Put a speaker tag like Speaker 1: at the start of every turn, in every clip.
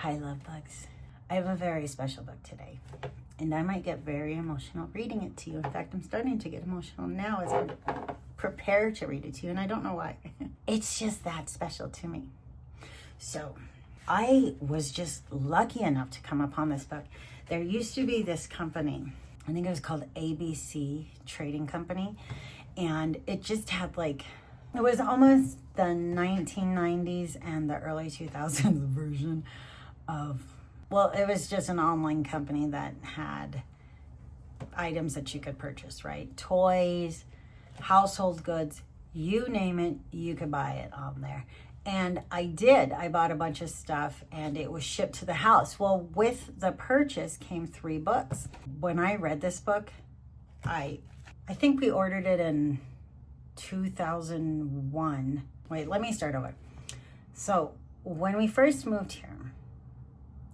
Speaker 1: Hi, love bugs. I have a very special book today, and I might get very emotional reading it to you. In fact, I'm starting to get emotional now as I prepare to read it to you, and I don't know why. It's just that special to me. So, I was just lucky enough to come upon this book. There used to be this company, I think it was called ABC Trading Company, and it just had it was almost the 1990s and the early 2000s version of, it was just an online company that had items that you could purchase, right? Toys, household goods, you name it, you could buy it on there. And I did. I bought a bunch of stuff and it was shipped to the house. Well, with the purchase came 3 books. When I read this book, I think we ordered it in 2001. Wait, let me start over. So when we first moved here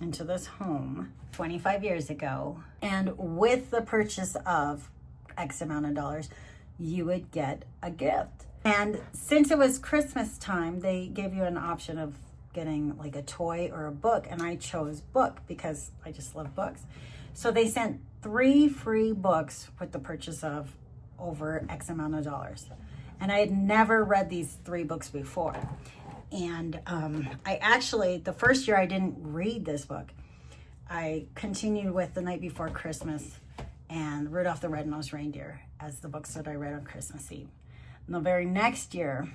Speaker 1: into this home 25 years ago, and with the purchase of X amount of dollars, you would get a gift. And since it was Christmas time, they gave you an option of getting a toy or a book, and I chose book because I just love books. So they sent 3 free books with the purchase of over X amount of dollars. And I had never read these 3 books before. And I actually, the first year I didn't read this book. I continued with The Night Before Christmas and Rudolph the Red-Nosed Reindeer as the books that I read on Christmas Eve. And the very next year,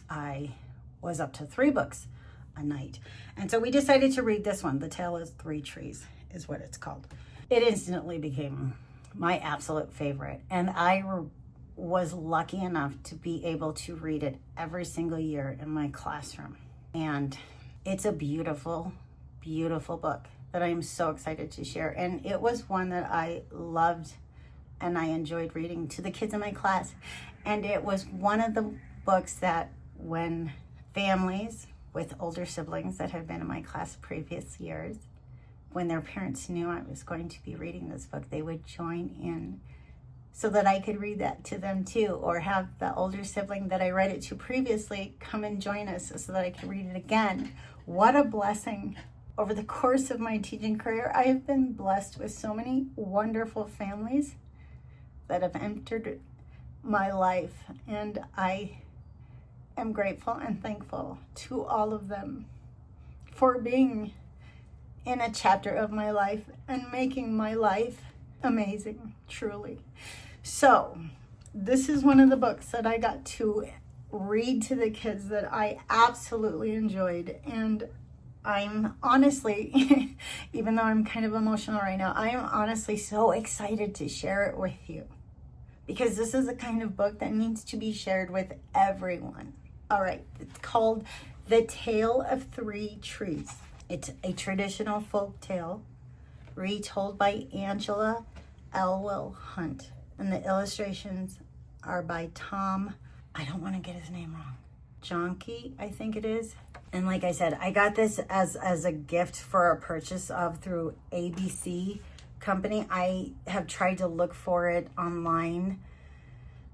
Speaker 1: I was up to 3 books a night. And so we decided to read this one, The Tale of 3 Trees is what it's called. It instantly became my absolute favorite. And I was lucky enough to be able to read it every single year in my classroom. And it's a beautiful, beautiful book that I am so excited to share. And it was one that I loved and I enjoyed reading to the kids in my class. And it was one of the books that when families with older siblings that had been in my class previous years, when their parents knew I was going to be reading this book, they would join in so that I could read that to them too, or have the older sibling that I read it to previously come and join us so that I could read it again. What a blessing. Over the course of my teaching career, I have been blessed with so many wonderful families that have entered my life, and I am grateful and thankful to all of them for being in a chapter of my life and making my life amazing, truly. So this is one of the books that I got to read to the kids that I absolutely enjoyed. And I'm honestly, even though I'm kind of emotional right now, I am honestly so excited to share it with you, because this is the kind of book that needs to be shared with everyone. All right, it's called The Tale of 3 Trees. It's a traditional folk tale retold by Angela Elwell Hunt. And the illustrations are by Tom, I don't want to get his name wrong, Jonke, I think it is. And like I said, I got this as a gift for a purchase of through ABC Company. I have tried to look for it online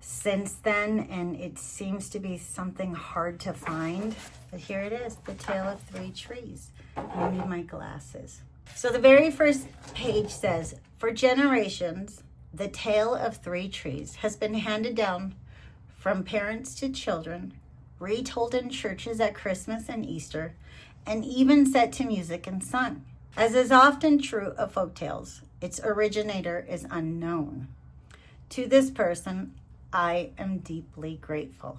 Speaker 1: since then, and it seems to be something hard to find. But here it is, The Tale of 3 Trees. I need my glasses. So the very first page says, for generations, the tale of 3 trees has been handed down from parents to children, retold in churches at Christmas and Easter, and even set to music and sung. As is often true of folk tales, its originator is unknown. To this person, I am deeply grateful.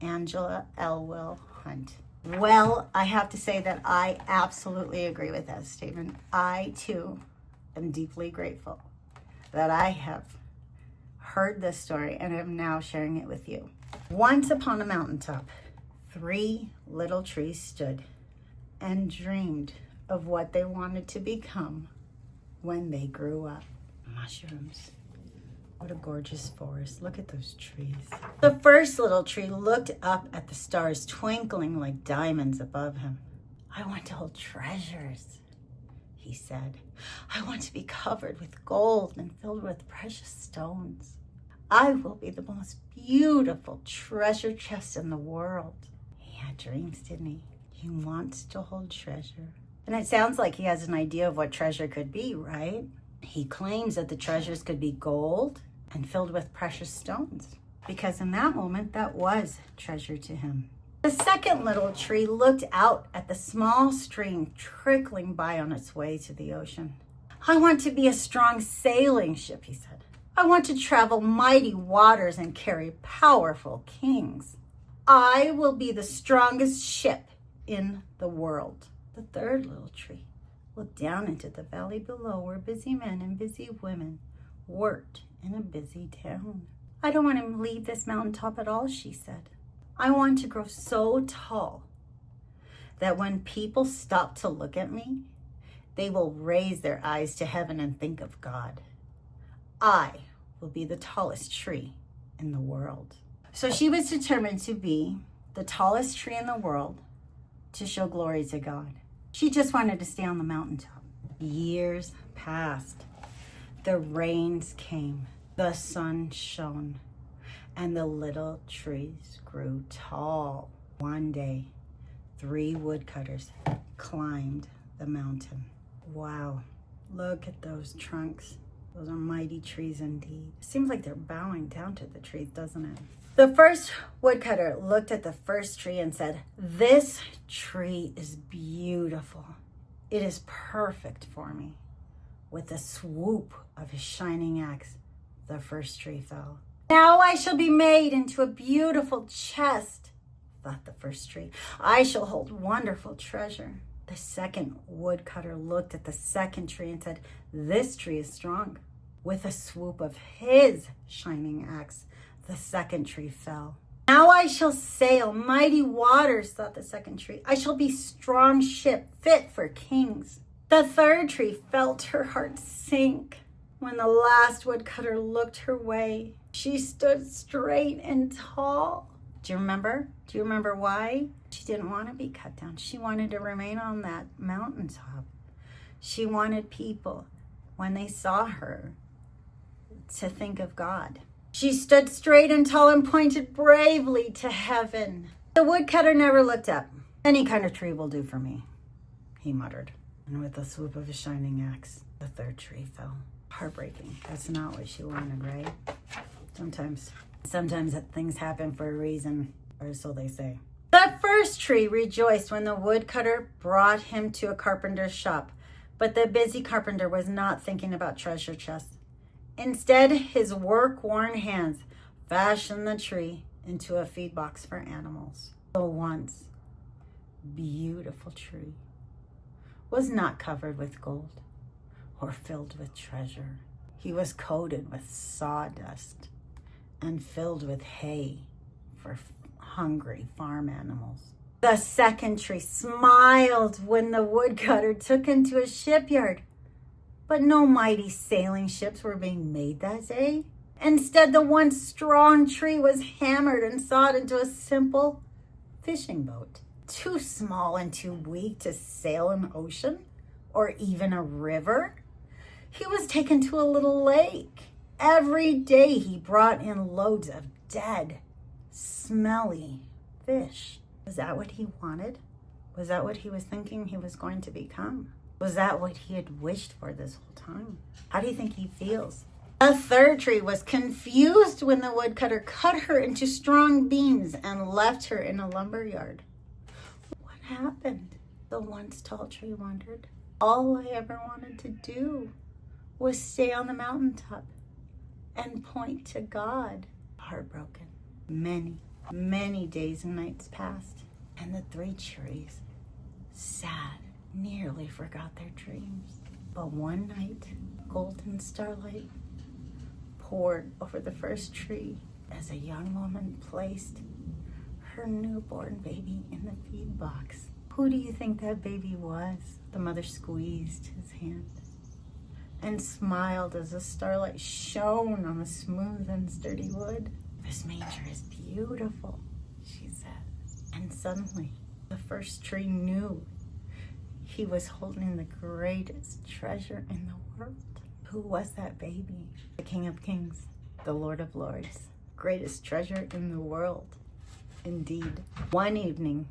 Speaker 1: Angela Elwell Hunt. Well, I have to say that I absolutely agree with that statement. I, too, am deeply grateful that I have heard this story and am now sharing it with you. Once upon a mountaintop, 3 little trees stood and dreamed of what they wanted to become when they grew up. Mushrooms. What a gorgeous forest. Look at those trees. The first little tree looked up at the stars twinkling like diamonds above him. I want to hold treasures, he said. I want to be covered with gold and filled with precious stones. I will be the most beautiful treasure chest in the world. He had dreams, didn't he? He wants to hold treasure. And it sounds like he has an idea of what treasure could be, right? He claims that the treasures could be gold and filled with precious stones, because in that moment, that was treasure to him. The second little tree looked out at the small stream trickling by on its way to the ocean. I want to be a strong sailing ship, he said. I want to travel mighty waters and carry powerful kings. I will be the strongest ship in the world. The third little tree looked down into the valley below where busy men and busy women worked in a busy town. I don't want to leave this mountaintop at all, she said. I want to grow so tall that when people stop to look at me, they will raise their eyes to heaven and think of God. I will be the tallest tree in the world. So she was determined to be the tallest tree in the world to show glory to God. She just wanted to stay on the mountaintop. Years passed. The rains came. The sun shone. And the little trees grew tall. One day, 3 woodcutters climbed the mountain. Wow, look at those trunks. Those are mighty trees indeed. It seems like they're bowing down to the trees, doesn't it? The first woodcutter looked at the first tree and said, "This tree is beautiful. It is perfect for me." With a swoop of his shining axe, the first tree fell. "Now I shall be made into a beautiful chest," thought the first tree. "I shall hold wonderful treasure." The second woodcutter looked at the second tree and said, "This tree is strong." With a swoop of his shining axe, the second tree fell. "Now I shall sail mighty waters," thought the second tree. "I shall be strong ship fit for kings." The third tree felt her heart sink. When the last woodcutter looked her way, she stood straight and tall. Do you remember? Do you remember why? She didn't want to be cut down. She wanted to remain on that mountaintop. She wanted people, when they saw her, to think of God. She stood straight and tall and pointed bravely to heaven. The woodcutter never looked up. "Any kind of tree will do for me," he muttered. And with a swoop of his shining axe, the third tree fell. Heartbreaking. That's not what she wanted, right? Sometimes things happen for a reason, or so they say. The first tree rejoiced when the woodcutter brought him to a carpenter's shop, but the busy carpenter was not thinking about treasure chests. Instead, his work-worn hands fashioned the tree into a feed box for animals. The once beautiful tree was not covered with gold or filled with treasure. He was coated with sawdust and filled with hay for hungry farm animals. The second tree smiled when the woodcutter took him to a shipyard, but no mighty sailing ships were being made that day. Instead, the once strong tree was hammered and sawed into a simple fishing boat, too small and too weak to sail an ocean or even a river. He was taken to a little lake. Every day he brought in loads of dead, smelly fish. Was that what he wanted? Was that what he was thinking he was going to become? Was that what he had wished for this whole time? How do you think he feels? A third tree was confused when the woodcutter cut her into strong beams and left her in a lumber yard. What happened? The once tall tree wondered. All I ever wanted to do was stay on the mountaintop and point to God. Heartbroken. Many days and nights passed, and the 3 trees, sad, nearly forgot their dreams. But one night, golden starlight poured over the first tree as a young woman placed her newborn baby in the feed box. Who do you think that baby was? The mother squeezed his hand and smiled as the starlight shone on the smooth and sturdy wood. "This manger is beautiful," she said. And suddenly, the first tree knew he was holding the greatest treasure in the world. Who was that baby? The King of Kings, the Lord of Lords, greatest treasure in the world. Indeed. One evening,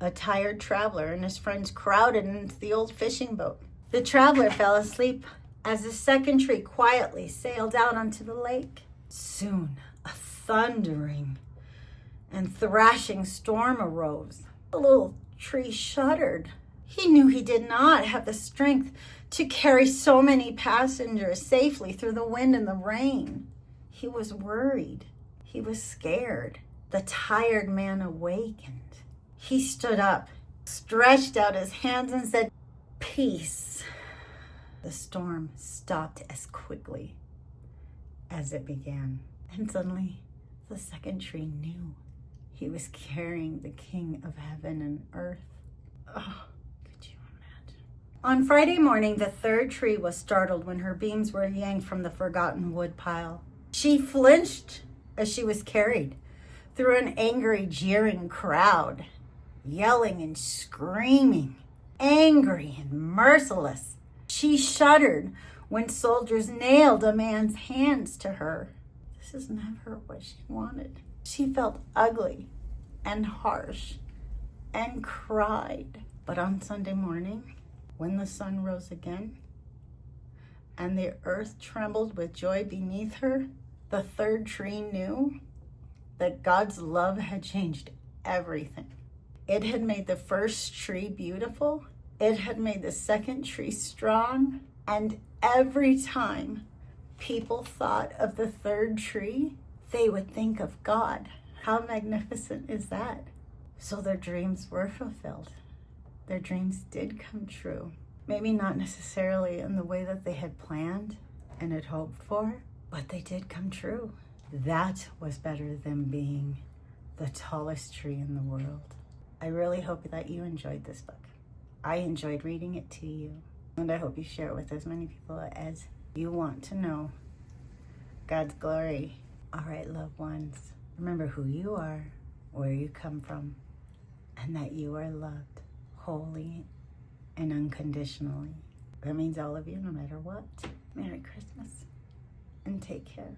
Speaker 1: A tired traveler and his friends crowded into the old fishing boat. The traveler fell asleep as the second tree quietly sailed out onto the lake. Soon, a thundering and thrashing storm arose. The little tree shuddered. He knew he did not have the strength to carry so many passengers safely through the wind and the rain. He was worried. He was scared. The tired man awakened. He stood up, stretched out his hands, and said, "Peace." The storm stopped as quickly as it began. And suddenly, the second tree knew he was carrying the King of heaven and earth. Oh, could you imagine? On Friday morning, the third tree was startled when her beams were yanked from the forgotten wood pile. She flinched as she was carried through an angry, jeering crowd, yelling and screaming, angry and merciless. She shuddered when soldiers nailed a man's hands to her. This is never what she wanted. She felt ugly and harsh and cried. But on Sunday morning, when the sun rose again and the earth trembled with joy beneath her, the third tree knew that God's love had changed everything. It had made the first tree beautiful. It had made the second tree strong. And every time people thought of the third tree, they would think of God. How magnificent is that? So their dreams were fulfilled. Their dreams did come true. Maybe not necessarily in the way that they had planned and had hoped for, but they did come true. That was better than being the tallest tree in the world. I really hope that you enjoyed this book. I enjoyed reading it to you, and I hope you share it with as many people as you want to know God's glory. All right, loved ones, remember who you are, where you come from, and that you are loved wholly and unconditionally. That means all of you, no matter what. Merry Christmas, and take care.